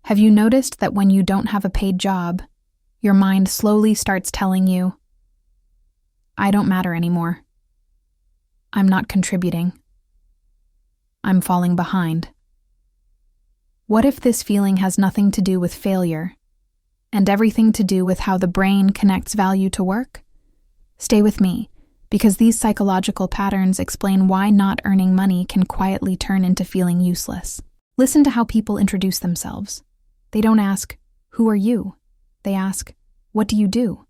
Have you noticed that when you don't have a paid job, your mind slowly starts telling you, I don't matter anymore. I'm not contributing. I'm falling behind. What if this feeling has nothing to do with failure and everything to do with how the brain connects value to work? Stay with me, because these psychological patterns explain why not earning money can quietly turn into feeling useless. Listen to how people introduce themselves. They don't ask, "Who are you?" They ask, "What do you do?"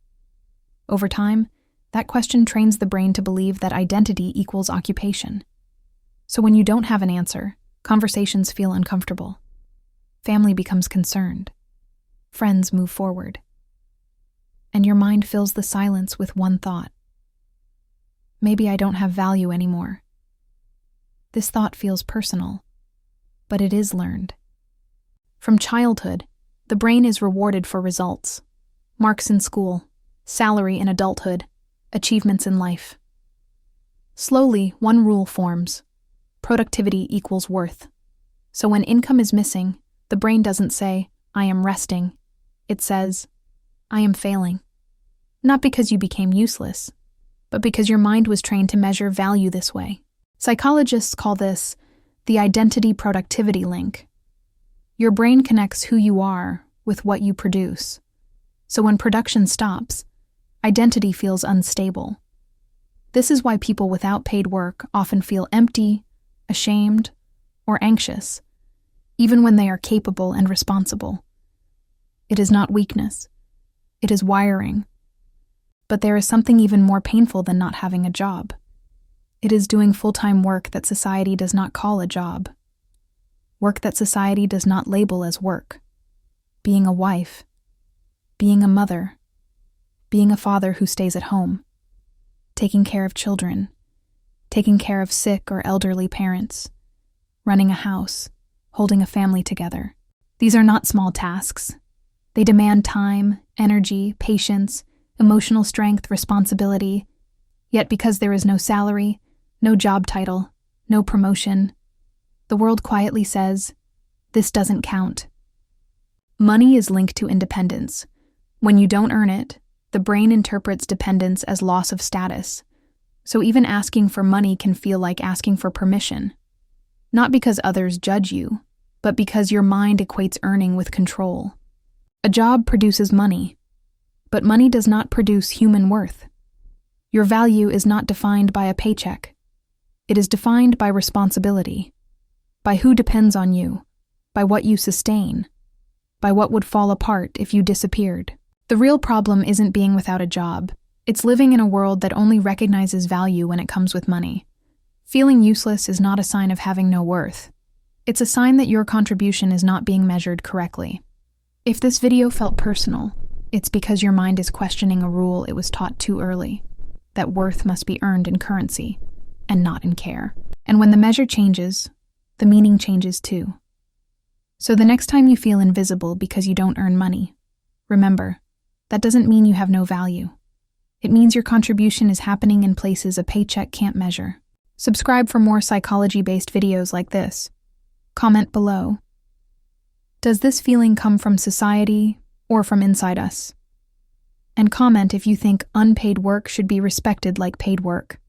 Over time, that question trains the brain to believe that identity equals occupation. So when you don't have an answer, conversations feel uncomfortable. Family becomes concerned. Friends move forward. And your mind fills the silence with one thought. Maybe I don't have value anymore. This thought feels personal, but it is learned. From childhood, the brain is rewarded for results. Marks in school, salary in adulthood, achievements in life. Slowly, one rule forms. Productivity equals worth. So when income is missing, the brain doesn't say, I am resting. It says, I am failing. Not because you became useless, but because your mind was trained to measure value this way. Psychologists call this the identity-productivity link. Your brain connects who you are with what you produce. So when production stops, identity feels unstable. This is why people without paid work often feel empty, ashamed, or anxious, even when they are capable and responsible. It is not weakness. It is wiring. But there is something even more painful than not having a job. It is doing full-time work that society does not call a job. Work that society does not label as work. Being a wife. Being a mother. Being a father who stays at home. Taking care of children. Taking care of sick or elderly parents. Running a house. Holding a family together. These are not small tasks. They demand time, energy, patience, emotional strength, responsibility. Yet because there is no salary, no job title, no promotion, the world quietly says, this doesn't count. Money is linked to independence. When you don't earn it, the brain interprets dependence as loss of status. So even asking for money can feel like asking for permission. Not because others judge you, but because your mind equates earning with control. A job produces money, but money does not produce human worth. Your value is not defined by a paycheck. It is defined by responsibility, by who depends on you, by what you sustain, by what would fall apart if you disappeared. The real problem isn't being without a job. It's living in a world that only recognizes value when it comes with money. Feeling useless is not a sign of having no worth. It's a sign that your contribution is not being measured correctly. If this video felt personal, it's because your mind is questioning a rule it was taught too early, that worth must be earned in currency and not in care. And when the measure changes, the meaning changes too. So the next time you feel invisible because you don't earn money, remember, that doesn't mean you have no value. It means your contribution is happening in places a paycheck can't measure. Subscribe for more psychology-based videos like this. Comment below. Does this feeling come from society or from inside us? And comment if you think unpaid work should be respected like paid work.